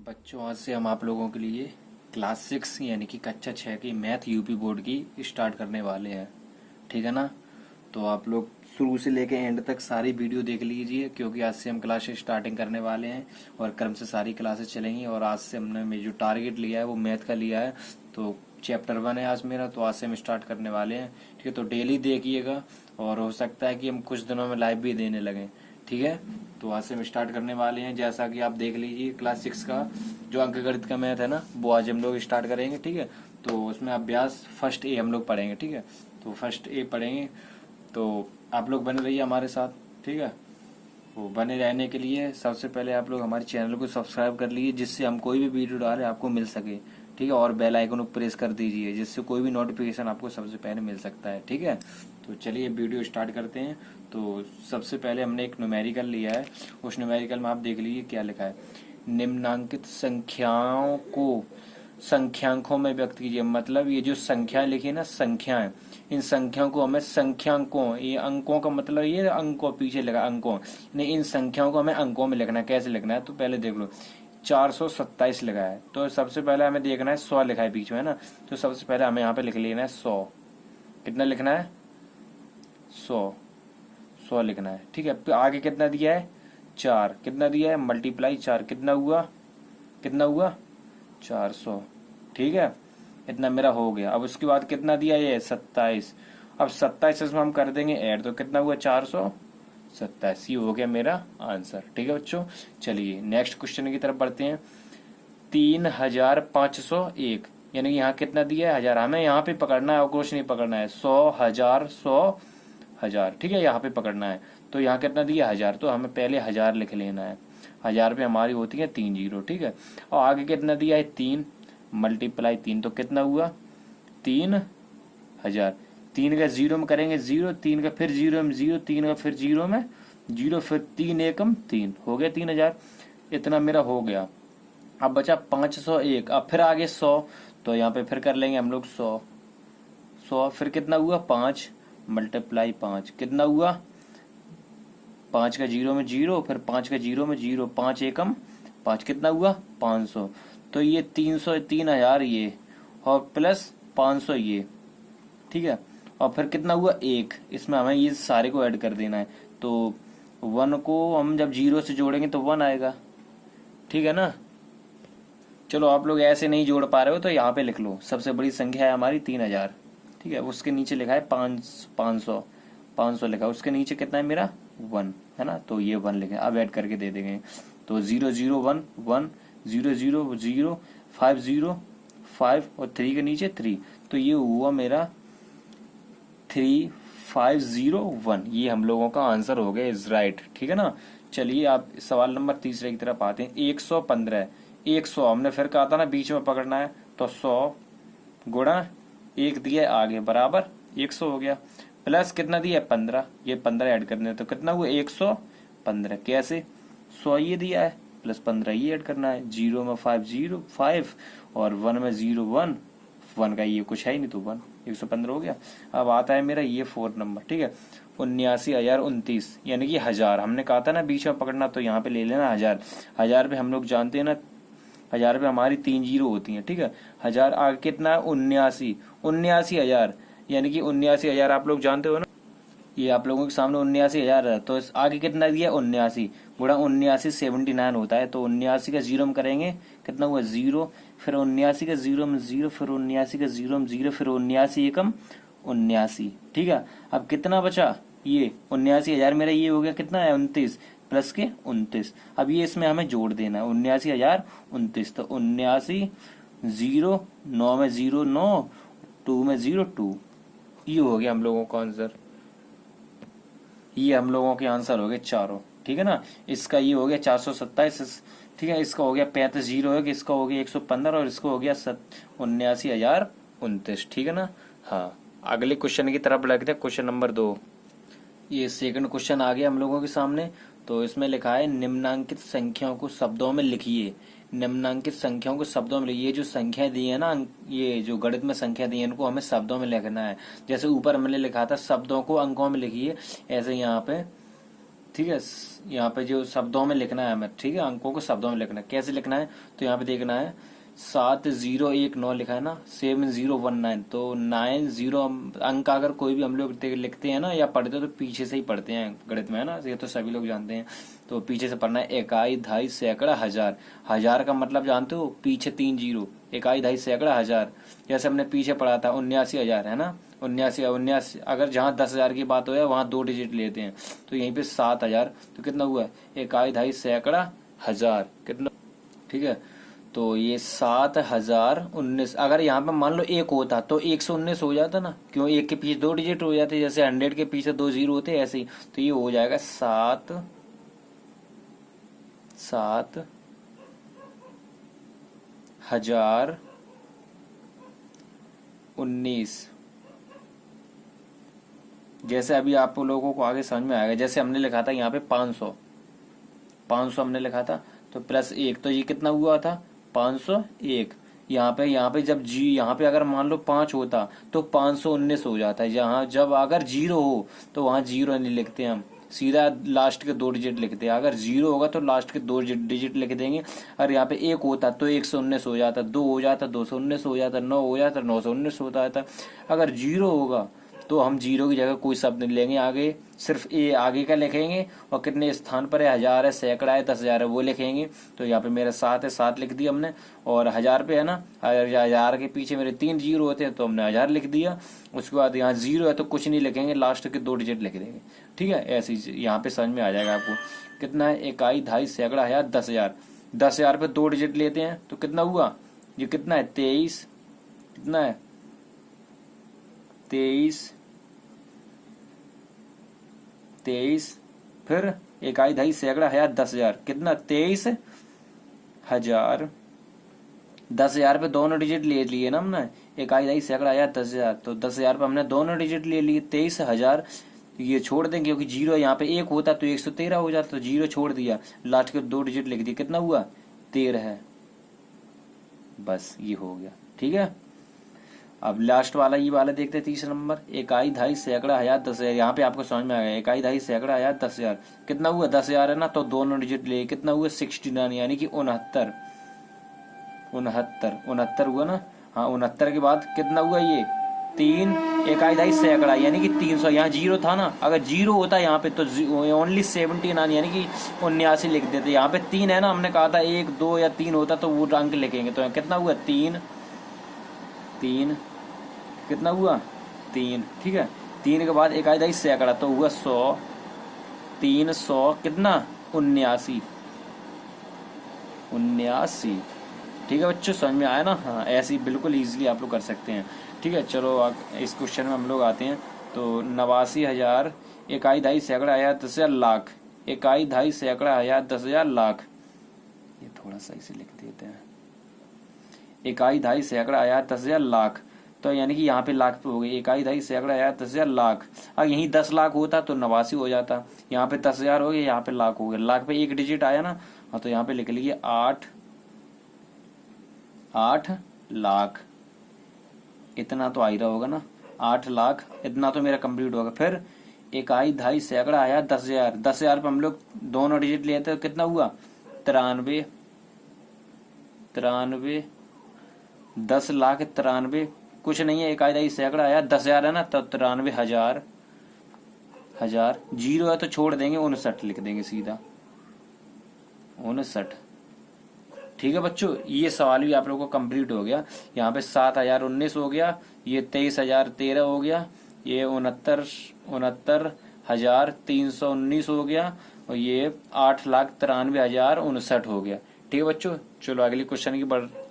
बच्चों, आज से हम आप लोगों के लिए क्लास 6 यानी कि कक्षा 6 की मैथ यूपी बोर्ड की स्टार्ट करने वाले हैं। ठीक है ना। तो आप लोग शुरू से लेकर एंड तक सारी वीडियो देख लीजिए, क्योंकि आज से हम क्लास स्टार्टिंग करने वाले हैं और क्रम से सारी क्लासेस चलेंगी। और आज से हमने जो टारगेट लिया है वो मैथ का लिया है। तो चैप्टर 1 है आज मेरा, तो आज से हम स्टार्ट करने वाले हैं। ठीक है, तो डेली देखिएगा और हो सकता है कि हम कुछ दिनों में लाइव भी देने लगें। ठीक है, तो आज से हम स्टार्ट करने वाले हैं। जैसा कि आप देख लीजिए, क्लास 6 का जो अंक गणित का मैथ है ना, वो आज हम लोग स्टार्ट करेंगे। ठीक है, तो उसमें अभ्यास फर्स्ट ए हम लोग पढ़ेंगे। ठीक है, तो फर्स्ट ए पढ़ेंगे, तो आप लोग बने रहिए हमारे साथ। ठीक है, तो बने रहने के लिए सबसे पहले आप लोग हमारे चैनल को सब्सक्राइब कर लीजिए, जिससे हम कोई भी वीडियो डालें आपको मिल सके। ठीक है, और बेल आइकन को प्रेस कर दीजिए, जिससे कोई भी नोटिफिकेशन आपको सबसे पहले मिल सकता है। ठीक है, तो चलिए वीडियो स्टार्ट करते हैं। तो सबसे पहले हमने एक न्यूमेरिकल लिया है। उस न्यूमेरिकल में आप देख लीजिए क्या लिखा है। निम्नांकित संख्याओं को संख्यांकों में व्यक्त कीजिए। मतलब ये जो संख्याएं लिखी है ना, संख्याएं, इन संख्याओं को हमें संख्यांकों, ये अंकों का मतलब ये अंकों पीछे लगा अंकों, नहीं, इन संख्याओं को हमें अंकों में लिखना है। कैसे लिखना है तो पहले देख लो। 427 लिखा है, तो सबसे पहले हमें देखना है 100 लिखा है बीच में, है ना। तो सबसे पहले हमें यहाँ पे लिख लेना है 100। कितना लिखना है? 100 लिखना है। ठीक है, आगे कितना दिया है? 4। कितना दिया है? मल्टीप्लाई 4। कितना हुआ? 400। ठीक है, इतना मेरा हो गया। अब उसके बाद कितना दिया है? 27। अब 27 इसमें हम कर देंगे ऐड, तो कितना हुआ? 427। ये हो गया मेरा आंसर। ठीक है बच्चों, चलिए नेक्स्ट क्वेश्चन की तरफ बढ़ते हैं। 3501, यानी कि यहाँ कितना दिया है? 1000। हमें यहाँ पे पकड़ना है और कुछ नहीं पकड़ना है। 100 ठीक है, यहाँ पे पकड़ना है। तो यहाँ कितना दिया? 1000, तो हमें पहले 1000 लिख लेना है। 1000 पे हमारी होती है 3 जीरो। ठीक है, और आगे कितना दिया है? 3 मल्टीप्लाई 3, तो कितना हुआ? 3000। 3 का जीरो में करेंगे 0, 3 का फिर जीरो में 0, 3 का फिर जीरो में 0, फिर 3 एकम 3, हो गया 3000। इतना मेरा हो गया। अब बचा 501। अब फिर आगे 100, तो यहाँ पे फिर कर लेंगे हम लोग 100 फिर कितना हुआ? 5 मल्टीप्लाई 5, कितना हुआ? 5 का जीरो में 0, फिर 5 का जीरो में 0, 5 एकम 5, कितना हुआ? 500। तो ये 300, 3000 ये, और प्लस 500 ये। ठीक है, और फिर कितना हुआ? 1। इसमें हमें ये सारे को ऐड कर देना है। तो 1 को हम जब 0 से जोड़ेंगे तो 1 आएगा। ठीक है ना। चलो, आप लोग ऐसे नहीं जोड़ पा रहे हो तो यहाँ पे लिख लो। सबसे बड़ी संख्या है हमारी 3000। ठीक है, उसके नीचे लिखा है 500 लिखा है। उसके नीचे कितना है मेरा? 1, है ना। तो ये 1 लिखा है, अब ऐड करके दे देंगे। तो 001 1 000 505 और 3 के नीचे 3, तो ये हुआ मेरा 3501। ये हम लोगों का आंसर हो गया, इज राइट। ठीक है ना। चलिए आप सवाल नंबर तीसरे की तरफ आते हैं। 115, 100 हमने फिर कहा था ना बीच में पकड़ना है, तो 100 गुणा 1 दिया आगे बराबर 100 हो गया। प्लस कितना दिया? 15, ये 15 ऐड करने, तो कितना हुआ? 115। कैसे? 100 ये दिया है, प्लस 15 ये ऐड करना है। 0 में 5 और 1 में 0 1 का ये कुछ है ही नहीं, तो 1, 115 हो गया। अब आता है मेरा ये 4 नंबर। ठीक है, 79029, यानी कि 1000 हमने कहा था ना बीच में पकड़ना, तो यहाँ पे ले लेना 1000। 1000 पे हम लोग जानते हैं ना, 1000 पे हमारी 3 जीरो होती हैं। ठीक है, 1000 आगे कितना है? 79000, यानी कि 79000 आप लोग जानते हो ना, ये आप लोगों के सामने 79000 है। तो आगे कितना दिया? 79 गुणा 79 79 होता है। तो 79 का जीरो में करेंगे, कितना हुआ? 0, फिर 79 का जीरो में 0, फिर 79 का जीरो में 0, फिर 79 एकम 79। ठीक है, अब कितना बचा? ये 79000 मेरा ये हो गया, कितना है? 29 प्लस के 29। अब ये इसमें हमें जोड़ देना है 79029, तो 79 0 9 में 0 9 2 में 0 2। ये हो गया हम लोगों का आंसर। ये हम लोगों के आंसर हो गए चारों। ठीक है ना। इसका ये हो गया 427। ठीक है, इसका हो गया 35 जीरो है, इसका हो गया 115 और इसको हो गया 79029। ठीक है ना। हाँ, अगले क्वेश्चन की तरफ लगते हैं। क्वेश्चन नंबर 2, ये सेकंड क्वेश्चन आ गया हम लोगों के सामने। तो इसमें लिखा है निम्नांकित संख्याओं को शब्दों में लिखिए। निम्नांकित संख्याओं को शब्दों में लिखिए। ये जो संख्या दी है ना, ये जो गणित में संख्या दी है, इनको हमें शब्दों में लिखना है। जैसे ऊपर मैंने लिखा था शब्दों को अंकों में लिखिए, ऐसे यहाँ पे ठीक है। यहाँ पे जो शब्दों में लिखना है हमें, ठीक है, अंकों को शब्दों में लिखना है। कैसे लिखना है, तो यहाँ पे देखना है 7019 लिखा है ना, 7019, तो 90 अंक अगर कोई भी हम लोग लिखते हैं ना या पढ़ते हैं तो पीछे से ही पढ़ते हैं गणित में, है ना, ये तो सभी लोग जानते हैं। तो पीछे से पढ़ना है, इकाई, दहाई, सैकड़ा, हजार। हजार का मतलब जानते हो, पीछे 3 जीरो, इकाई, दहाई, सैकड़ा, हजार। जैसे हमने पीछे पढ़ा था 79,000, है ना, 79, अगर जहाँ 10,000 की बात हो है वहां 2 डिजिट लेते हैं, तो यहीं पे 7,000, तो कितना हुआ, इकाई, दहाई, सैकड़ा, हजार, कितना, ठीक है। तो ये 7,019, अगर यहाँ पे मान लो 1 होता तो 119 हो जाता ना, क्यों, 1 के पीछे 2 डिजिट हो जाते, जैसे 100 के पीछे 2 जीरो होते, ऐसे ही। तो ये हो जाएगा 7,019। जैसे अभी आप लोगों को आगे समझ में आएगा, जैसे हमने लिखा था यहाँ पे 500 हमने लिखा था, तो +1, तो ये कितना हुआ था, 501। यहाँ पे जब यहाँ पे अगर मान लो 5 होता तो 519 हो जाता है। जहाँ जब अगर 0 हो तो वहां 0 नहीं लिखते हम, सीधा लास्ट के 2 डिजिट लिखते हैं। अगर 0 होगा तो लास्ट के 2 डिजिट लिख देंगे। अगर यहाँ पे 1 होता तो 119 हो जाता, 2 हो जाता 219 हो जाता, 9 हो जाता 919 होता जाता। अगर 0 होगा तो हम 0 की जगह कोई शब्द नहीं लेंगे, आगे सिर्फ ए आगे का लिखेंगे, और कितने स्थान पर है, हजार है, सैकड़ा है, 10,000 है, वो लिखेंगे। तो यहाँ पे मेरा 7 है, 7 लिख दिया हमने, और हजार पे है ना, हजार के पीछे मेरे 3 जीरो होते हैं तो हमने 1000 लिख दिया। उसके बाद यहाँ 0 है तो कुछ नहीं लिखेंगे, लास्ट के 2 डिजिट लिख देंगे, ठीक है। ऐसे ही यहाँ पे समझ में आ जाएगा आपको। कितना है, इकाई, दहाई, सैकड़ा, हजार, 10,000। 10,000 पे 2 डिजिट लेते हैं तो कितना हुआ, ये कितना है, 23, कितना है, 23, फिर इकाई, दहाई, सैकड़ा, हजार, 10,000, कितना, 23,000। 10,000 पे दोनों डिजिट ले लिए ना हमने, इकाई, दहाई, सैकड़ा, हजार, 10,000, तो 10,000 पे हमने दोनों डिजिट ले लिए, 23,000। ये छोड़ देंगे क्योंकि 0 यहाँ पे 1 होता तो 113 हो जाता, तो 0 छोड़ दिया, लास्ट के 2 डिजिट लिख दिए, कितना हुआ, 13 है। बस ये हो गया, ठीक है। अब लास्ट वाला ये वाला देखते हैं, 30 नंबर, इकाई, दहाई, सैकड़ा, हजार, 10,000। यहाँ पे आपको समझ में आ गया, इकाई, दहाई, सैकड़ा, हजार, 10,000, कितना हुआ, 10,000 है ना, तो दोनों डिजिट ले, कितना हुआ, 69, यानी कि 69 हुआ ना। हाँ, 69 के बाद कितना हुआ, ये 3, इकाई, दहाई, सैकड़ा, यानी कि 300। यहाँ 0 था ना, अगर 0 होता यहाँ पे तो ओनली 79 यानी कि 79 लिख देते। यहाँ पे 3 है ना, हमने कहा था 1, 2 या 3 होता तो वो अंक लिखेंगे। तो कितना हुआ, 3, कितना हुआ, 3, ठीक है। 3 के बाद इकाई, दहाई, सैकड़ा, तो हुआ 100, 300, कितना, 79, ठीक है बच्चों, समझ में आया ना। हाँ, ऐसे ही बिल्कुल इजीली आप लोग कर सकते हैं, ठीक है। चलो इस क्वेश्चन में हम लोग आते हैं। तो 89,000, इकाई, दहाई, सैकड़ा, हजार, 10,000, लाख, इकाई, दहाई, सैकड़ा, हजार, 10,000, लाख। ये थोड़ा सा इसे लिख देते हैं, इकाई, दहाई, सैकड़ा, हजार, 10,000, लाख। तो यानी कि यहाँ पे लाख पे हो गई, इकाई, दहाई, सैकड़ा, हजार, 10,000, लाख। अगर यहीं 10 लाख होता तो 89 हो जाता। यहाँ पे 10,000 हो गया, यहाँ पे लाख हो गया, लाख पे 1 डिजिट आया ना। हाँ, तो यहाँ पे लिख लीजिए 8 लाख, इतना तो आ ही रहा होगा ना, 8 लाख, इतना तो मेरा कंप्लीट होगा। फिर इकाई, दहाई, सैकड़ा, आया 10,000, 10,000 पे हम लोग दोनों डिजिट लेते हैं, कितना हुआ, 93, 10 लाख 93, कुछ नहीं है, इकाई, दहाई, सैकड़ा, आया 10,000 है ना, तो 93,000, 0 है तो छोड़ देंगे, 59 लिख देंगे सीधा, 59, ठीक है बच्चों। ये सवाल भी आप लोगों को कंप्लीट हो गया। यहाँ पे 7,019 हो गया, ये 23,013 हो गया, ये 69,319 हो गया, और ये 8,93,059 हो गया, ठीक है बच्चों। चलो अगले क्वेश्चन की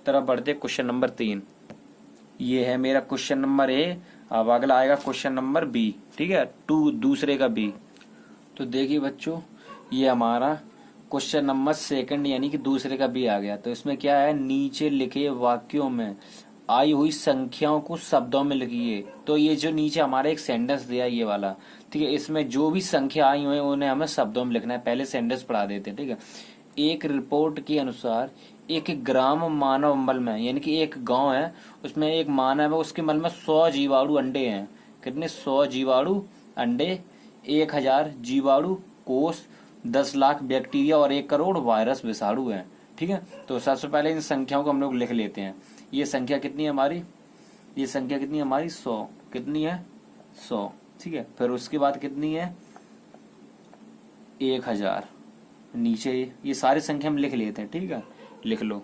तरफ बढ़ते, क्वेश्चन नंबर 3। ये है मेरा क्वेश्चन नंबर ए। अब अगला आएगा क्वेश्चन नंबर बी, ठीक है, दूसरे का बी। तो देखिए बच्चों, ये हमारा क्वेश्चन नंबर सेकंड यानी कि दूसरे का बी आ गया। तो इसमें क्या है, नीचे लिखे वाक्यों में आई हुई संख्याओं को शब्दों में लिखिए। तो ये जो नीचे हमारा एक सेंटेंस दिया ये वाला, ठीक है, इसमें जो भी संख्या आई हुई है उन्हें हमें शब्दों में लिखना है। पहले सेंटेंस पढ़ा देते हैं, ठीक है। एक रिपोर्ट के अनुसार एक ग्राम मानव मल में, यानी कि एक गांव है, उसमें एक मानव है, उसके मल में 100 जीवाणु अंडे हैं। कितने, 100 जीवाणु अंडे, 1,000 जीवाणु कोष 10 लाख बैक्टीरिया और 1 करोड़ वायरस विषाणु हैं। ठीक है, तो सबसे पहले इन संख्याओं को हम लोग लिख लेते हैं। ये संख्या कितनी है हमारी, ये संख्या कितनी है हमारी 100, कितनी है 100। ठीक है, फिर उसके बाद कितनी है 1000। नीचे ये सारी संख्या हम लिख लेते हैं। ठीक है, लिख लो।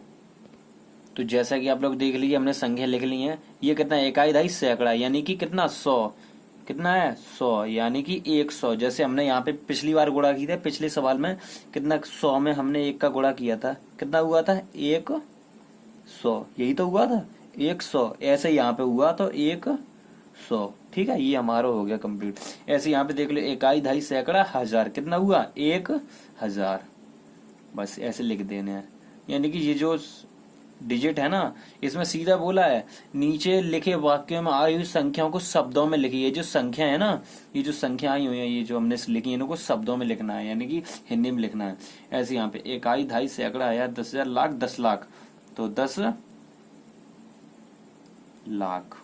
तो जैसा कि आप लोग देख लीजिए हमने संख्या लिख ली है। ये कितना इकाई दहाई सैकड़ा, यानी कि कितना 100, कितना है 100, यानी कि 100। जैसे हमने यहाँ पे पिछली बार गुणा की था, पिछले सवाल में कितना 100 में हमने 1 का गुणा किया था, कितना हुआ था 100, यही तो हुआ था 100। ऐसे यहाँ पे हुआ तो 100। ठीक है, ये हमारा हो गया कंप्लीट। ऐसे यहाँ पे देख लो इकाई दहाई सैकड़ा हजार, कितना हुआ 1000। बस ऐसे लिख देने हैं। यानी कि ये जो डिजिट है ना, इसमें सीधा बोला है नीचे लिखे वाक्यों में आई हुई संख्याओं को शब्दों में लिखिए। ये जो संख्या है ना, ये जो संख्या आई हुई है, ये जो हमने लिखी है, इनको शब्दों में लिखना है, यानी कि हिंदी में लिखना है। ऐसे यहाँ पे इकाई दहाई सैकड़ा हजार 10,000 लाख 10 लाख, तो 10 लाख।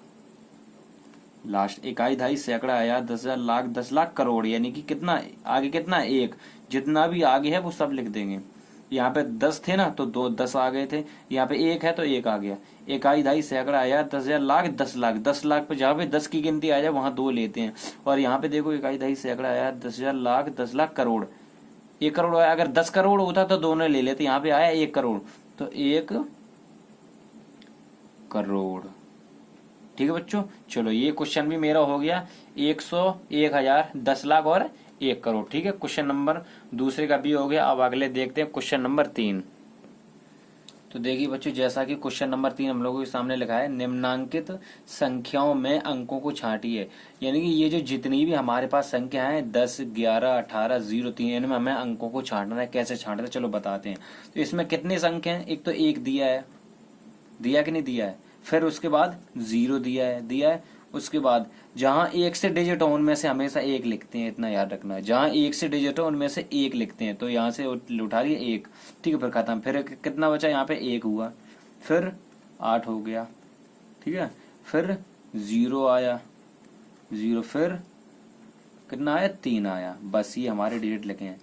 लास्ट इकाई दहाई सैकड़ा हजार 10,000 लाख 10 लाख करोड़, यानी कि कितना आगे, कितना 1, जितना भी आगे है वो सब लिख देंगे। यहाँ पे 10 थे ना, तो 2 10 आ गए थे। यहाँ पे 1 है तो 1 आ गया। इकाई दहाई सैकड़ा हजार 10,000 लाख 10 लाख, 10 लाख पे जहाँ पे 10 की गिनती आ जाए वहां 2 लेते हैं। और यहाँ पे देखो इकाई दहाई सैकड़ा हजार 10,000 लाख 10 लाख करोड़, 1 करोड़ आया। अगर 10 करोड़ होता तो दोनों ले लेते, यहाँ पे आया 1 करोड़, तो 1 करोड़। ठीक है बच्चों, चलो ये क्वेश्चन भी मेरा हो गया। 100, 1000, 10 लाख और 1 करोड़। ठीक है, क्वेश्चन नंबर दूसरे का भी हो गया। अब अगले देखते हैं क्वेश्चन नंबर 3। तो देखिए बच्चों, जैसा कि क्वेश्चन नंबर 3 हम लोगों के सामने लिखा है, निम्नांकित संख्याओं में अंकों को छांटिए। यानी कि ये जो जितनी भी हमारे पास संख्या है 10, 11, 18, 0, 3, इनमें हमें अंकों को छांटना है। कैसे छांटना है चलो बताते हैं। तो इसमें कितने संख्या है, एक तो 1 दिया है, दिया कि नहीं दिया है। फिर उसके बाद 0 दिया है, दिया है। उसके बाद जहां 1 से डिजिट हो उनमें से हमेशा 1 लिखते हैं, इतना याद रखना है। जहां 1 से डिजिट हो उनमें से 1 लिखते हैं, तो यहाँ से उठा लिए 1। ठीक है, फिर खत्म। फिर कितना बचा, यहाँ पे 1 हुआ, फिर 8 हो गया। ठीक है, फिर 0 आया, 0, फिर कितना आया 3 आया। बस ये हमारे डिजिट लिखे हैं।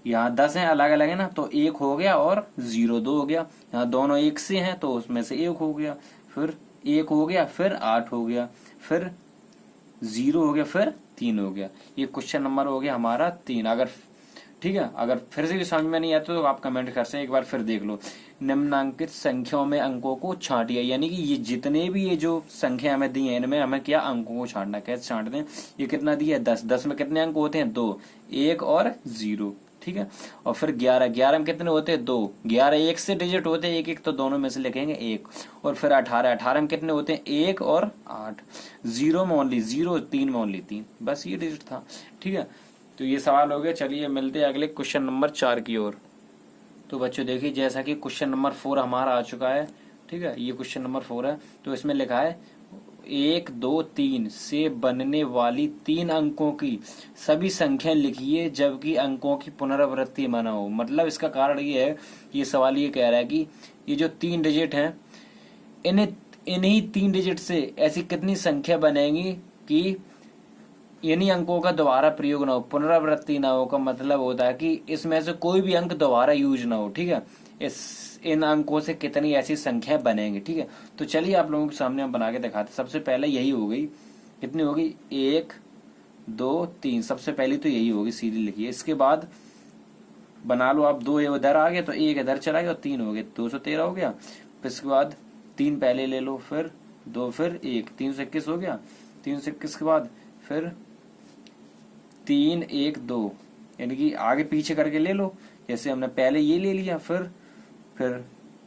यहाँ 10 है, अलग अलग है ना, तो 1 हो गया और 0 2 हो गया। यहाँ दोनों 1 से हैं तो उसमें से 1 हो गया, फिर 1 हो गया, फिर 8 हो गया, फिर 0 हो गया, फिर 3 हो गया। ये क्वेश्चन नंबर हो गया हमारा 3। अगर ठीक है, अगर फिर से भी समझ में नहीं आता तो आप कमेंट कर सकते हैं, एक बार फिर देख लो। निम्नांकित संख्याओं में अंकों को छांटिए, यानी कि ये जितने भी ये जो संख्या हमें दी है इनमें हमें क्या अंकों को छांटना, कैसे छांटते हैं। ये कितना दिया है 10, 10 में कितने अंक होते हैं 2, 1 और 0। ठीक है, और फिर 11, 11 में कितने होते हैं 2, 11 1 से डिजिट होते हैं 1 1, तो दोनों में से लिखेंगे 1। और फिर 18, 18 में कितने होते हैं 1 और 8, 0 में ओनली 0, 3 में ओनली 3। बस ये डिजिट था। ठीक है, तो ये सवाल हो गया। चलिए मिलते हैं अगले क्वेश्चन नंबर 4 की ओर। तो बच्चों देखिए, जैसा कि क्वेश्चन नंबर 4 हमारा आ चुका है। ठीक है, ये क्वेश्चन नंबर 4 है। तो इसमें लिखा है 1 2 3 से बनने वाली 3 अंकों की सभी संख्या लिखिए जबकि अंकों की पुनरावृत्ति माना हो। मतलब इसका कारण ये है, ये सवाल ये कह रहा है कि ये जो 3 डिजिट हैं, इन्हीं 3 डिजिट से ऐसी कितनी संख्या बनेगी कि इन्हीं अंकों का दोबारा प्रयोग ना हो, पुनरावृत्ति ना हो। का मतलब होता है कि इसमें से कोई भी अंक दोबारा यूज ना हो। ठीक है, इन अंकों से कितनी ऐसी संख्या बनेंगी। ठीक है, तो चलिए आप लोगों के सामने हम बना के दिखाते। सबसे पहले यही हो गई, कितनी होगी 1 2 3, सबसे पहली तो यही होगी, सीधी लिखिए। इसके बाद बना लो आप, 2 इधर आ गए तो 1 इधर चला गया और 3 हो गए, 213 हो गया। फिर इसके बाद 3 पहले ले लो, फिर 2, फिर 1, 321 हो गया। 321 के बाद फिर 3 1 2, यानी कि आगे पीछे करके ले लो। जैसे हमने पहले ये ले लिया, फिर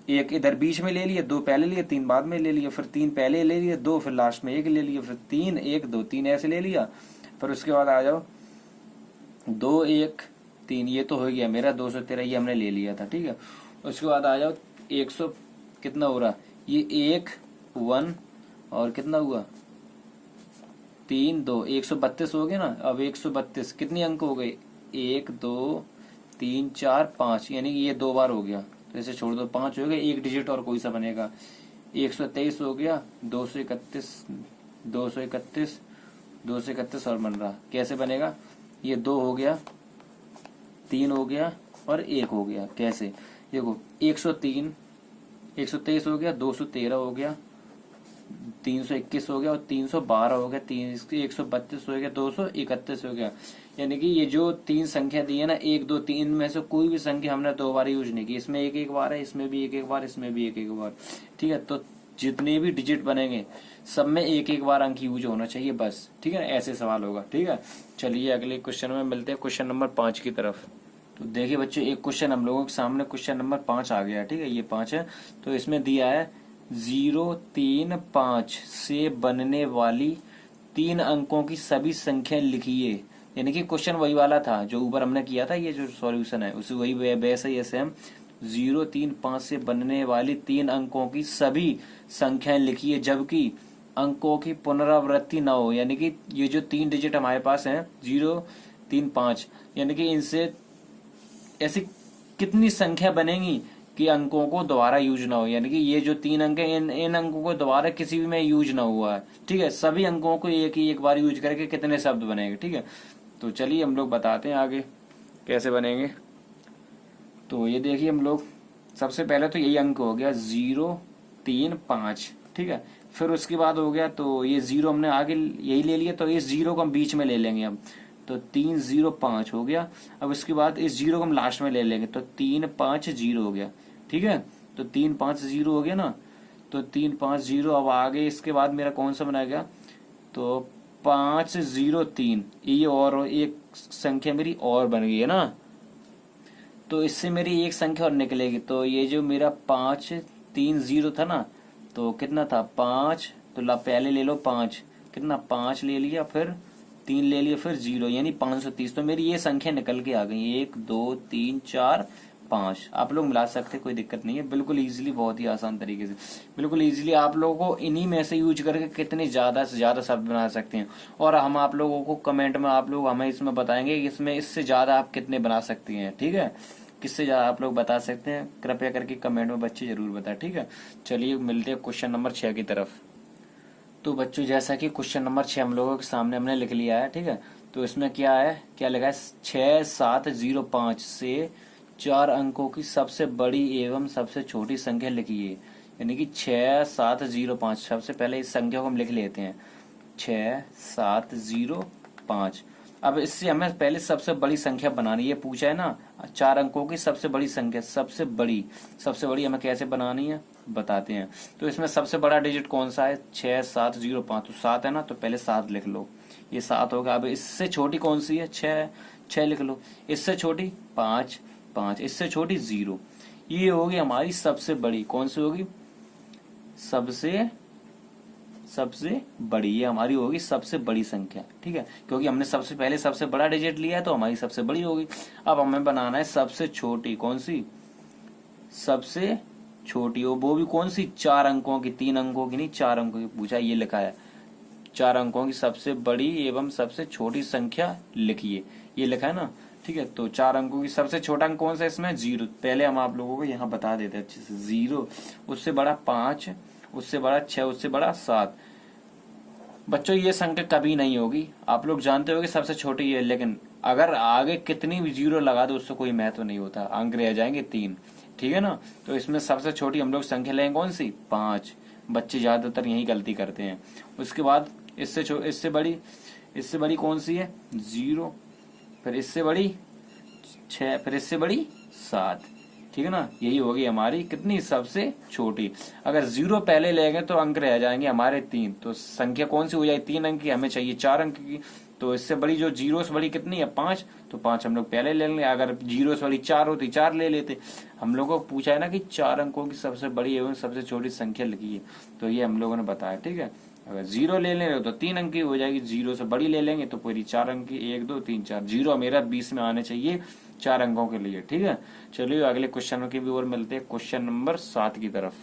1 इधर बीच में ले लिया, 2 पहले लिए, 3 बाद में ले लिया, फिर 3 पहले ले लिया, 2 फिर लास्ट में 1 ले लिया, फिर 3 1 2 3 ऐसे ले लिया। फिर उसके बाद आ जाओ 2 1 3, ये तो हो गया मेरा 213, ये हमने ले लिया था। ठीक है, उसके बाद आ जाओ 100 कितना हो रहा, ये 1 1 और कितना हुआ 3 2, 132 हो गया ना। अब 132 कितनी अंक हो गए 1 2 3 4 5, यानी कि ये 2 बार हो गया, तो इसे छोड़ दो, 5 हो गया, 1 डिजिट और कोई सा बनेगा। 123 हो गया, 231 231 231 और बन रहा, कैसे बनेगा, ये 2 हो गया, 3 हो गया और 1 हो गया। कैसे? देखो 103, 123 हो गया, 213 हो गया, 321 हो गया और 312 हो गया, 132 हो गया, 231 हो गया। यानी कि ये जो 3 संख्या दी है ना, 1 2 3 में से कोई भी संख्या हमने 2 बार यूज नहीं की। इसमें एक एक बार है, इसमें भी एक एक बार, इसमें भी एक एक बार। ठीक है, तो जितने भी डिजिट बनेंगे सब में एक एक बार अंक यूज होना चाहिए बस। ठीक है, ऐसे सवाल होगा। ठीक है, चलिए अगले क्वेश्चन में मिलते हैं, क्वेश्चन नंबर 5 की तरफ। तो देखिए बच्चों, एक क्वेश्चन हम लोगों के सामने क्वेश्चन नंबर 5 आ गया। ठीक है, ये 5 है। तो इसमें दिया है 0 3 5 से बनने वाली 3 अंकों की सभी संख्या लिखिए। यानी कि क्वेश्चन वही वाला था जो ऊपर हमने किया था, ये जो सॉल्यूशन है उसे वही वैसे ही सेम। 0 3 5 से बनने वाली 3 अंकों की सभी संख्याएं लिखिए जबकि अंकों की पुनरावृत्ति न हो। यानी कि ये जो 3 डिजिट हमारे पास हैं 0 3 5, यानी कि इनसे ऐसी कितनी संख्या बनेगी कि अंकों को दोबारा यूज ना हो। यानी कि ये जो 3 अंक है इन अंकों को दोबारा किसी भी में यूज ना हुआ है। ठीक है, सभी अंकों को एक ही एक बार यूज करके कितने शब्द बनेंगे। ठीक है, तो चलिए हम लोग बताते हैं आगे कैसे बनेंगे। तो ये देखिए हम लोग, सबसे पहले तो यही अंक हो गया 0 3 5। ठीक है, फिर उसके बाद हो गया, तो ये 0 हमने आगे यही ले लिया, तो इस 0 को हम बीच में ले लेंगे अब, तो 3 0 5 हो गया। अब इसके बाद इस 0 को हम लास्ट में ले लेंगे, तो 3 5 0 हो गया। ठीक है, तो 3 5 0 हो गया ना, तो 3 5 0। अब आगे इसके बाद मेरा कौन सा बना गया, तो 5 0 3। ये और एक संख्या मेरी और बन गई है ना, तो इससे मेरी एक संख्या और निकलेगी। तो ये जो मेरा 5 3 0 था ना, तो कितना था 5, तो पहले ले लो 5, कितना 5 ले लिया, फिर 3 ले लिया, फिर 0, यानी 530। तो मेरी ये संख्या निकल के आ गई, 1 2 3 4 5। आप लोग मिला सकते हैं, कोई दिक्कत नहीं है, बिल्कुल इजीली, बहुत ही आसान तरीके से, बिल्कुल इजीली आप लोगों को इन्हीं में से यूज करके कितने ज्यादा से ज्यादा शब्द बना सकते हैं। और हम आप लोगों को कमेंट में आप लोग हमें इसमें बताएंगे कि इसमें इससे ज्यादा आप कितने बना सकते हैं। ठीक है, किससे ज्यादा आप लोग बता सकते हैं, कृपया करके कमेंट में बच्चे जरूर बताएं। ठीक है, चलिए मिलते हैं क्वेश्चन नंबर 6 की तरफ। तो बच्चों जैसा कि क्वेश्चन नंबर 6 हम लोगों के सामने हमने लिख लिया है। ठीक है, तो इसमें क्या है, क्या लिखा है, 6 7 0 5 से 4 अंकों की सबसे बड़ी एवं सबसे छोटी संख्या लिखिए। यानी कि 6 7 0 5, सबसे पहले इस संख्या को हम लिख लेते हैं, 6 7 0 5। अब इससे हमें पहले सबसे बड़ी संख्या बनानी है, पूछा है ना 4 अंकों की सबसे बड़ी संख्या, सबसे बड़ी हमें कैसे बनानी है बताते हैं। तो इसमें सबसे बड़ा डिजिट कौन सा है, 6 7 0 5, तो 7 है ना, तो पहले 7 लिख लो, ये 7 होगा। अब इससे छोटी कौन सी है, 6 लिख लो। इससे छोटी 5 5, इससे छोटी 0। ये होगी हमारी सबसे बड़ी, कौन सी होगी, सबसे बड़ी, ये हमारी होगी सबसे बड़ी संख्या। ठीक है, क्योंकि हमने सबसे पहले सबसे बड़ा डिजिट लिया है तो हमारी सबसे बड़ी होगी। अब हमें बनाना है सबसे छोटी, कौन सी, सबसे छोटी, वो भी कौन सी, 4 अंकों की, 3 अंकों की नहीं, 4 अंकों की पूछा, ये लिखा है 4 अंकों की सबसे बड़ी एवं सबसे छोटी संख्या लिखिए, ये लिखा है ना। ठीक है, तो 4 अंकों की सबसे छोटा अंक कौन सा है इसमें, 0। पहले हम आप लोगों को यहाँ बता देते हैं अच्छे से, 0, उससे बड़ा 5, उससे बड़ा 6, उससे बड़ा 7। बच्चों ये संख्या कभी नहीं होगी, आप लोग जानते हो कि सबसे छोटी है, लेकिन अगर आगे कितनी भी 0 लगा दो उससे कोई महत्व नहीं होता, अंक रह जाएंगे 3। ठीक है ना, तो इसमें सबसे छोटी हम लोग संख्या लेंगे कौन सी, 5। बच्चे ज्यादातर यही गलती करते हैं। उसके बाद इससे बड़ी कौन सी है, 0, फिर इससे बड़ी 6, फिर इससे बड़ी 7। ठीक है ना, यही होगी हमारी कितनी, सबसे छोटी। अगर 0 पहले लेंगे तो अंक रह जाएंगे हमारे 3, तो संख्या कौन सी हो जाएगी, 3 अंक की, हमें चाहिए 4 अंक की। तो इससे बड़ी जो 0 से बड़ी कितनी है, 5, तो 5 हम लोग पहले ले लेंगे। अगर 0 से बड़ी 4 होती 4 ले लेते। हम लोगों को पूछा है ना कि 4 अंकों की सबसे बड़ी एवं सबसे छोटी संख्या लिखिए, तो ये हम लोगों ने बताया। ठीक है, अगर 0 ले लेंगे तो 3 अंक की हो जाएगी, 0 से बड़ी ले लेंगे तो पूरी 4 अंक की, 1 2 3 4। 0 मेरा 20 में आने चाहिए 4 अंकों के लिए। ठीक है, चलिए अगले क्वेश्चन की भी ओर मिलते हैं, क्वेश्चन नंबर 7 की तरफ।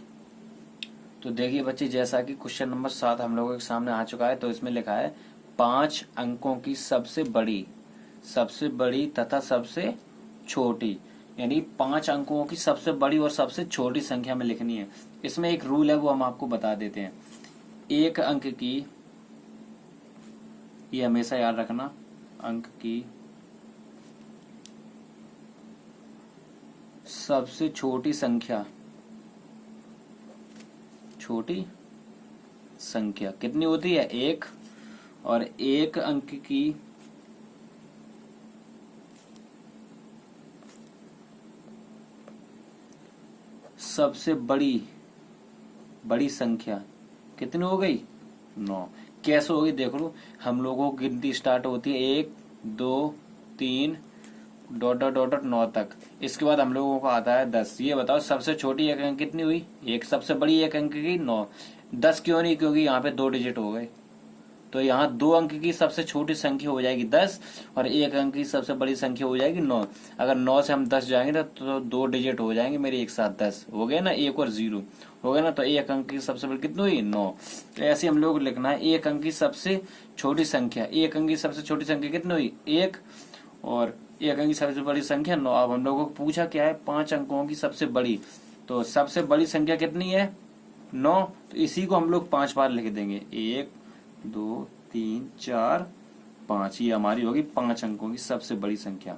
तो देखिए बच्चे, जैसा कि क्वेश्चन नंबर 7 हम लोगों के सामने आ चुका है, तो इसमें लिखा है 5 अंकों की सबसे बड़ी तथा सबसे छोटी, यानी 5 अंकों की सबसे बड़ी और सबसे छोटी संख्या में लिखनी है। इसमें एक रूल है, वो हम आपको बता देते हैं। 1 अंक की, ये हमेशा याद रखना, अंक की सबसे छोटी संख्या, छोटी संख्या कितनी होती है? एक। और एक अंक की सबसे बड़ी बड़ी संख्या कितनी हो गई? 9। कैसे होगी देख लो, हम लोगों की गिनती स्टार्ट होती है 1 2 3 डॉट डॉट डॉट डॉट 9 तक। इसके बाद हम लोगों को आता है 10। ये बताओ सबसे छोटी एक अंक कितनी हुई? एक। सबसे बड़ी एक अंक की 9। 10 क्यों नहीं? क्योंकि यहाँ पे 2 डिजिट हो गए, तो यहाँ 2 अंक की सबसे छोटी संख्या हो जाएगी 10 और एक अंक की सबसे बड़ी संख्या हो जाएगी 9। अगर 9 से हम 10 जाएंगे तो 2 डिजिट हो जाएंगे मेरे एक साथ 10 हो गए ना, 1 और 0 हो गए ना, तो एक अंक की सबसे बड़ी कितनी हुई? 9। तो ऐसे हम लोग लिखना है एक अंक की सबसे छोटी संख्या। एक अंक की सबसे छोटी संख्या कितनी हुई? 1। और एक अंक की सबसे बड़ी संख्या 9। अब हम लोगों को पूछा क्या है? 5 अंकों की सबसे बड़ी, तो सबसे बड़ी संख्या कितनी है? 9। तो इसी को हम लोग 5 बार लिख देंगे, 1 2 3 4 5। ये हमारी होगी 5 अंकों की सबसे बड़ी संख्या।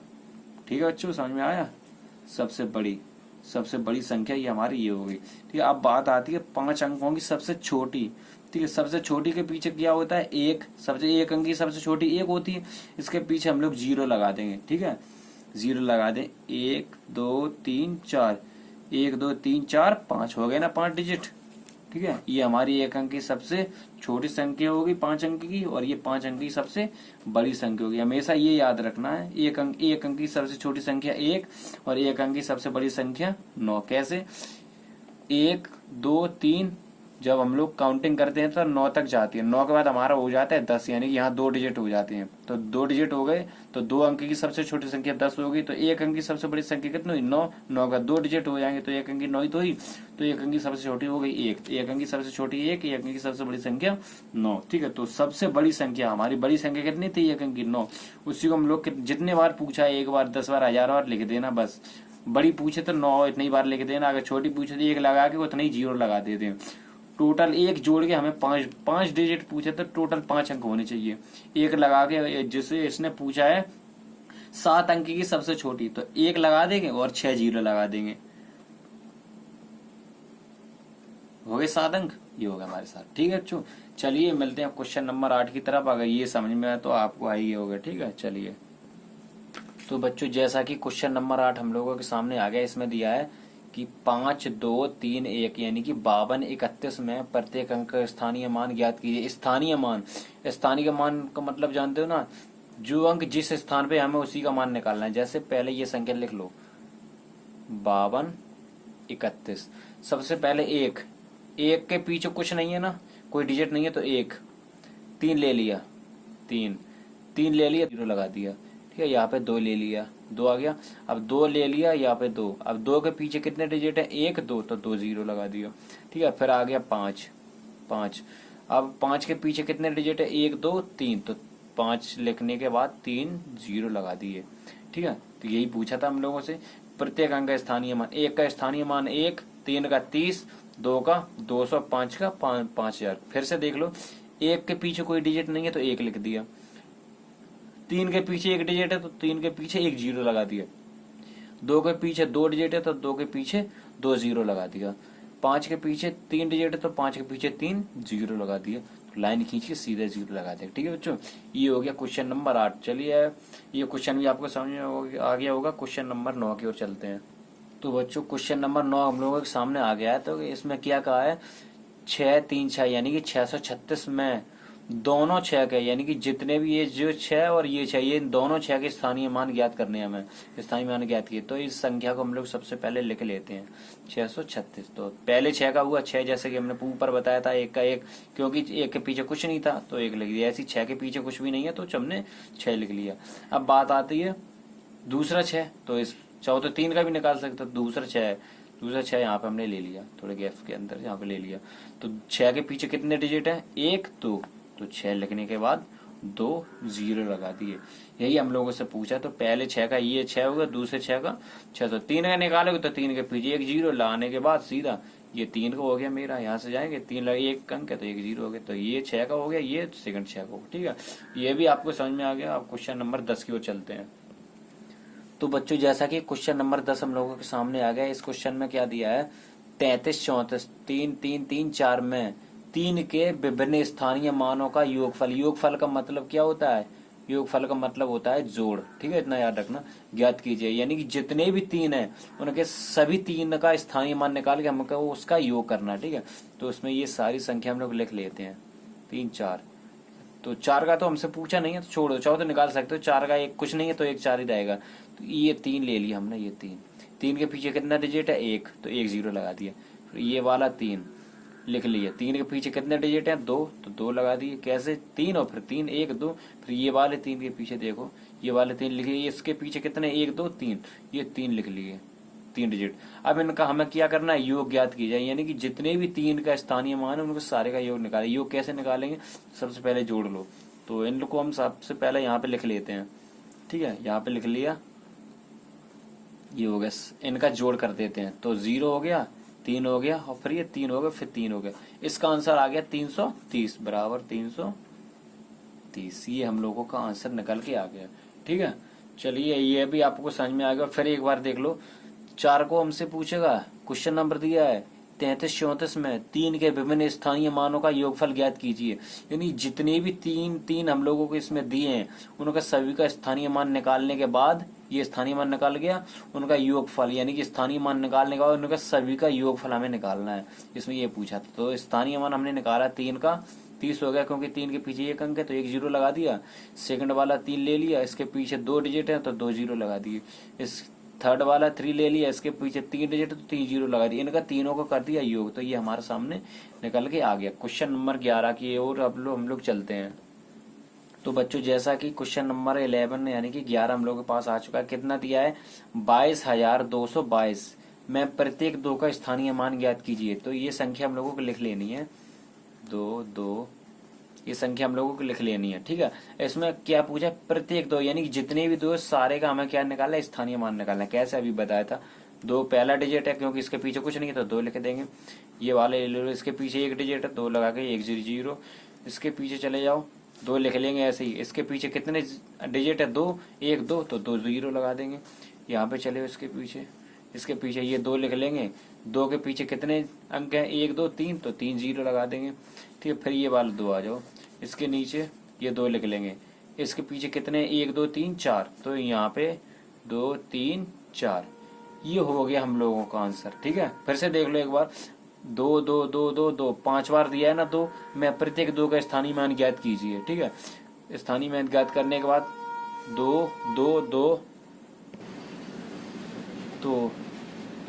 ठीक है बच्चों, समझ में आया? सबसे बड़ी संख्या ये हमारी ये होगी। ठीक है, अब बात आती है 5 अंकों की सबसे छोटी। ठीक है, सबसे छोटी के पीछे क्या होता है? 1। सबसे एक अंक की सबसे छोटी 1 होती है, इसके पीछे हम लोग 0 लगा देंगे। ठीक है, 0 लगा दें। 1 2 3 4, 1 2 3 4 5 हो गए ना 5 डिजिट। ठीक है, ये हमारी एक अंक की सबसे छोटी संख्या होगी 5 अंक की, और ये 5 अंक की सबसे बड़ी संख्या होगी। हमेशा ये याद रखना है, एक अंक की सबसे छोटी संख्या 1 और एक अंक की सबसे बड़ी संख्या 9। कैसे? 1 2 3, जब हम लोग काउंटिंग करते हैं तो 9 तक जाती है। 9 के बाद हमारा हो जाता है 10, यानी कि यहाँ 2 डिजिट हो जाते हैं। तो 2 डिजिट हो गए तो 2 अंक की सबसे छोटी संख्या 10 होगी, तो एक अंक की सबसे बड़ी संख्या कितनी हुई? 9। 9 का 2 डिजिट हो जाएंगे तो एक अंक की 9 ही तो हुई, तो एक अंक की सबसे छोटी हो गई 1। एक अंक की सबसे छोटी 1, एक अंक की सबसे बड़ी संख्या 9। ठीक है, तो सबसे बड़ी संख्या, हमारी बड़ी संख्या कितनी थी? एक अंक की 9। उसी को हम लोग जितने बार पूछा है, 1 बार 10 बार 1000 बार लिख देना बस। बड़ी पूछे तो 9 इतनी बार लिख देना, अगर छोटी पूछे तो 1 लगा के उतना ही 0 लगा देते हैं। टोटल 1 जोड़ के हमें 5 डिजिट पूछे तो टोटल 5 अंक होने चाहिए। 1 लगा के, जिसे इसने पूछा है 7 अंक की सबसे छोटी, तो 1 लगा देंगे और 6 0 लगा देंगे, हो गए 7 अंक। ये होगा हमारे साथ। ठीक है बच्चों, चलिए मिलते हैं क्वेश्चन नंबर 8 की तरफ। अगर ये समझ में आए तो आपको आई होगा। ठीक है, चलिए। तो बच्चों जैसा कि क्वेश्चन नंबर 8 हम लोगों के सामने आ गया, इसमें दिया है कि 5 2 3 1 यानी कि 52 31 में प्रत्येक अंक का स्थानीय मान ज्ञात कीजिए। स्थानीय मान, स्थानीय मान का मतलब जानते हो ना, जो अंक जिस स्थान पे हमें उसी का मान निकालना है। जैसे पहले ये संख्या लिख लो 52 31। सबसे पहले 1, 1 के पीछे कुछ नहीं है ना, कोई डिजिट नहीं है, तो 1। 3 ले लिया, 3 ले लिया, 0 लगा दिया। ठीक है, यहाँ पे 2 ले लिया, 2 आ गया। अब 2 ले लिया, यहाँ पे 2। अब 2 के पीछे कितने डिजिट है? 1 2, तो 2 0 लगा दिया। ठीक है, फिर आ गया 5। अब 5 के पीछे कितने डिजिट है? 1 2 3, तो 5 लिखने के बाद 3 0 लगा दिए। ठीक है, तो यही पूछा था हम लोगों से। प्रत्येक अंक का स्थानीय मान, 1 का स्थानीय मान 1, 3 का 30, 2 का 200, 5 का 5000। फिर से देख लो, 1 के पीछे कोई डिजिट नहीं है तो 1 लिख दिया। 3 के पीछे 1 डिजिट है तो 3 के पीछे 1 0 लगा दिया। 2 के पीछे 2 डिजिट है तो 2 के पीछे 2 0 लगा दिया। 5 के पीछे 3 डिजिट है तो 5 के पीछे 3 0 लगा दिया। तो लाइन खींच के सीधे 0 लगा दिया। ठीक है बच्चों, ये हो गया क्वेश्चन नंबर 8। चलिए ये क्वेश्चन भी आपको समझ में आ गया होगा। क्वेश्चन नंबर 9 की ओर चलते हैं। तो बच्चों क्वेश्चन नंबर 9 हम लोगों के सामने आ गया है। तो इसमें क्या कहा है? 6 3 6 यानी कि 636 में दोनों 6 के, यानी कि जितने भी ये जो 6 और ये 6, ये दोनों 6 के स्थानीय मान ज्ञात करने हैं हमें। स्थानीय मान ज्ञात किए तो इस संख्या को हम लोग सबसे पहले लिख लेते हैं 636। तो पहले 6 का हुआ 6, जैसे कि हमने ऊपर बताया था 1 का 1, क्योंकि 1 के पीछे कुछ नहीं था तो 1 लिख दिया। ऐसी 6 के पीछे कुछ भी नहीं है तो हमने 6 लिख लिया। अब बात आती है दूसरा 6, तो इस चाहो तो 3 का भी निकाल सकते, दूसरा 6 यहाँ पे हमने ले लिया, थोड़े गैप के अंदर यहाँ पे ले लिया। तो 6 के पीछे कितने डिजिट है? 1 2, तो 6 लिखने के बाद 2 0 लगा दिए। यही हम लोगों से पूछा। तो पहले 6 का ये 6 होगा, दूसरे 6 का 6, तो 3 का निकालोगे तो 3 के पीछे 1 0 लगाने के बाद सीधा ये 3 का हो गया मेरा। यहाँ से जाएंगे 3 लगे, 1 अंक है तो 1 0 हो गया। तो ये 6 का हो गया, ये सेकंड 6 का हो गया। ठीक है, ये भी आपको समझ में आ गया। आप क्वेश्चन नंबर 10 की ओर चलते हैं। तो बच्चों जैसा कि क्वेश्चन नंबर 10 हम लोगों के सामने आ गया, इस क्वेश्चन में क्या दिया है, 33, 34, 3, 3, 3, 4 में 3 के विभिन्न स्थानीय मानों का योगफल। योगफल का मतलब क्या होता है, योगफल का मतलब होता है जोड़, ठीक है, इतना याद रखना, ज्ञात कीजिए, यानी कि जितने भी 3 हैं उनके सभी 3 का स्थानीय मान निकाल के हमको उसका योग करना, ठीक है। तो उसमें ये सारी संख्या हम लोग लिख लेते हैं, 3, 4। तो 4 का तो हमसे पूछा नहीं है तो छोड़ दो, चाहो तो निकाल सकते हो, 4 का एक कुछ नहीं है तो एक 4 ही रहेगा। तो ये 3 ले लिया हमने, ये 3 के पीछे कितना डिजिट है, 1, तो 1 0 लगा दिया। फिर ये वाला 3 लिख लिया, 3 के पीछे कितने डिजिट हैं, 2, तो 2 लगा दिए। कैसे, 3 और फिर 3, 1 2। फिर ये वाले 3 के पीछे देखो, ये वाले 3 लिख लिए, इसके पीछे कितने, 1 2 3, ये 3 लिख लिए, 3 डिजिट। अब इनका हमें क्या करना है, योग ज्ञात की जाए, यानी कि जितने भी 3 का स्थानीय मान है उनको सारे का योग निकाले। योग कैसे निकालेंगे, सबसे पहले जोड़ लो। तो इन लोग को हम सबसे पहले यहाँ पे लिख लेते हैं, ठीक है, यहाँ पे लिख लिया, ये हो गया, इनका जोड़ कर देते हैं। तो 0 हो गया, 3 हो गया, और फिर ये 3 हो गया, फिर 3 हो गया। इसका आंसर आ गया 330 बराबर 330। ये हम लोगों का आंसर निकल के आ गया, ठीक है। चलिए ये भी आपको समझ में आ गया। फिर एक बार देख लो, 4 को हमसे पूछेगा, क्वेश्चन नंबर दिया है 33, 34 में 3 के विभिन्न स्थानीय मानों का योगफल ज्ञात कीजिए। यानी जितने भी 3 हम लोगों को इसमें दिए हैं उनका सभी का स्थानीय मान निकालने के बाद, ये स्थानीय मान निकाल गया, उनका योगफल, यानी कि स्थानीय मान निकालने के बाद उनका सभी का योगफल हमें निकालना है, इसमें ये पूछा था। तो स्थानीय मान हमने निकाला 3 का, 30 हो गया, क्योंकि 3 के पीछे 1 अंक है तो 1 0 लगा दिया। सेकंड वाला 3 ले लिया, इसके पीछे 2 डिजिट है तो 2 0 लगा दिए। इस थर्ड वाला 3 ले लिया, इसके पीछे 3 डिजिट तो 3 0 लगा दिया। इनका तीनों को कर दिया योग, तो ये हमारे सामने निकल के आ गया। क्वेश्चन नंबर 11 की ओर अब हम लोग चलते हैं। तो बच्चों जैसा कि क्वेश्चन नंबर 11 यानी कि 11 हम लोगों के पास आ चुका है। कितना दिया है, 22,222 में प्रत्येक 2 का स्थानीय मान ज्ञात कीजिए। तो ये संख्या हम लोगों को लिख लेनी है, 2 2, ये संख्या हम लोगों को लिख लेनी है, ठीक है। इसमें क्या पूछा, प्रत्येक 2, यानी कि जितने भी 2 सारे का हमें क्या निकालना है, स्थानीय मान निकालना है। कैसे, अभी बताया था। 2 पहला डिजिट है, क्योंकि इसके पीछे कुछ नहीं है तो 2 लिख देंगे। ये वाले ले लो, इसके पीछे 1 डिजिट है, 2 लगा के 1 0 0। इसके पीछे चले जाओ, 2 लिख लेंगे ऐसे ही। इसके पीछे कितने डिजिट है, 2, 1 2, तो 2 0 लगा देंगे। यहाँ पे चले इसके पीछे ये 2 लिख लेंगे। 2 के पीछे कितने अंक है, 1 2 3, तो 3 0 लगा देंगे, ठीक है। फिर ये वाला 2 आ जाओ, इसके नीचे ये 2 लिख लेंगे। इसके पीछे कितने, 1 2 3 4, तो यहाँ पे 2 3 4। ये हो गया हम लोगों का आंसर, ठीक है। फिर से देख लो एक बार, 2 2 2 2 2 5 बार दिया है ना 2 में, प्रत्येक 2 का स्थानीय मान ज्ञात कीजिए, ठीक है। स्थानीय मान ज्ञात करने के बाद 2 2 2, तो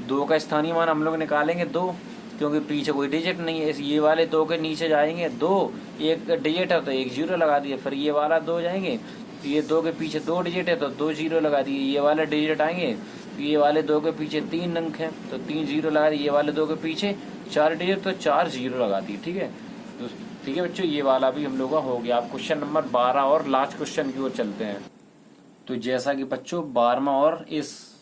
2 का स्थानीय मान हम लोग निकालेंगे 2, क्योंकि पीछे कोई डिजिट नहीं है। ये वाले 2 के नीचे जाएंगे 2, 1 डिजिट है तो 1 0 लगा दिए। फिर ये वाला 2 जाएंगे, तो ये 2 के पीछे 2 डिजिट है तो 2 0 लगा दिए। ये वाले डिजिट आएंगे, तो ये वाले 2 के पीछे 3 अंक है तो 3 0 लगा दिए। ये वाले 2 के पीछे 4 डिजिट तो 4 0 लगा दिए, ठीक है। तो ठीक है बच्चों, ये वाला भी हम लोग का हो गया। आप क्वेश्चन नंबर 12 और लास्ट क्वेश्चन की ओर चलते हैं। तो जैसा कि बच्चों 12वां और इस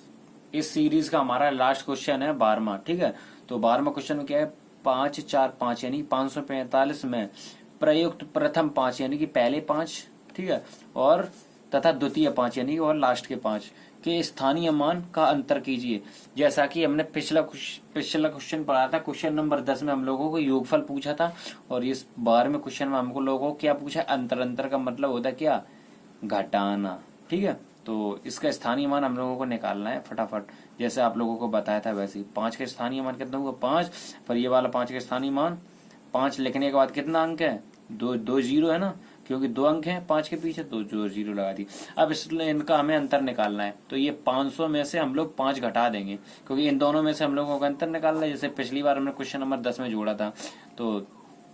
सीरीज का हमारा लास्ट क्वेश्चन है 12वां, ठीक है। तो 12वां क्वेश्चन में क्या है, 5 4 5 यानी 545 में प्रयुक्त प्रथम 5 यानी कि पहले 5, ठीक है, और तथा द्वितीय 5 यानी और लास्ट के 5 के स्थानीय मान का अंतर कीजिए। जैसा कि हमने पिछला क्वेश्चन पढ़ा था, क्वेश्चन नंबर 10 में हम लोगों को योगफल पूछा था, और इस 12वें क्वेश्चन में हमको लोगों को क्या पूछा, अंतर। अंतर का मतलब होता है क्या, घटाना, ठीक है। तो इसका स्थानीय मान हम लोगों को निकालना है फटाफट, जैसे आप लोगों को बताया था वैसे ही। 5 के स्थानीय मान कितना हुआ, 5, पर ये वाला 5 के स्थानीय मान, 5 लिखने के बाद कितना अंक है, 2 0 है ना, क्योंकि 2 अंक हैं 5 के पीछे, तो 2 0 लगा दी। अब इसलिए इनका हमें अंतर निकालना है। तो ये 500 में से हम लोग 5 घटा देंगे, क्योंकि इन दोनों में से हम लोगों का अंतर निकालना है। जैसे पिछली बार हमने क्वेश्चन नंबर 10 में जोड़ा था, तो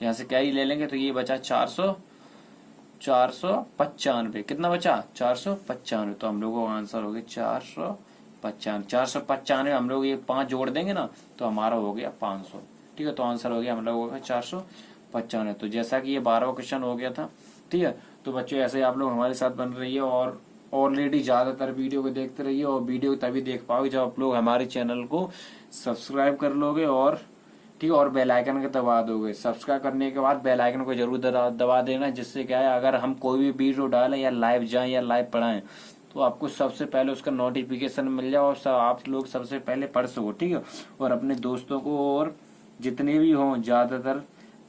यहाँ से क्या ही ले लेंगे, तो ये बचा 495। कितना बचा, 495। तो हम लोगों का आंसर हो गया 495। हम लोग ये 5 जोड़ देंगे ना, तो हमारा हो गया 500, ठीक है। तो आंसर हो गया हम लोगों का 495। तो जैसा कि ये 12वां क्वेश्चन हो गया था, ठीक है। तो बच्चों ऐसे आप लोग हमारे साथ बन रही है, और ऑलरेडी ज्यादातर वीडियो को देखते रहिए, और वीडियो तभी देख पाओगे जब आप लोग हमारे चैनल को सब्सक्राइब कर लोगे, और ठीक है, और बेल आइकन को दबा दोगे। सब्सक्राइब करने के बाद बेल आइकन को जरूर दबा देना, जिससे क्या है, अगर हम कोई भी वीडियो डालें या लाइव जाएं या लाइव पढ़ाएं, तो आपको सबसे पहले उसका नोटिफिकेशन मिल जाए और आप लोग सबसे पहले पढ़ सको, ठीक है। और अपने दोस्तों को और जितने भी हों ज्यादातर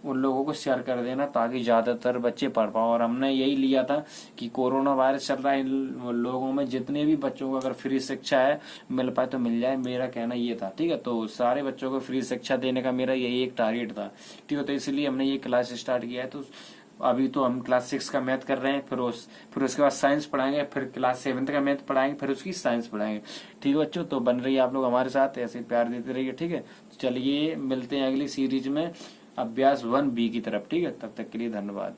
उन लोगों को शेयर कर देना ताकि ज्यादातर बच्चे पढ़ पाओ। और हमने यही लिया था कि कोरोना वायरस चल रहा है, इन लोगों में जितने भी बच्चों को अगर फ्री शिक्षा है मिल पाए तो मिल जाए, मेरा कहना ये था, ठीक है। तो सारे बच्चों को फ्री शिक्षा देने का मेरा यही एक टारगेट था, ठीक है। तो इसलिए हमने ये क्लास स्टार्ट किया है। तो अभी तो हम क्लास 6 का मैथ कर रहे हैं, फिर उसके बाद साइंस पढ़ाएंगे, फिर क्लास 7 का मैथ पढ़ाएंगे, फिर उसकी साइंस पढ़ाएंगे, ठीक है बच्चों। तो बन रही है आप लोग हमारे साथ, ऐसे प्यार देते रहिए, ठीक है। तो चलिए मिलते हैं अगली सीरीज में अभ्यास 1B की तरफ, ठीक है। तब तक के लिए धन्यवाद।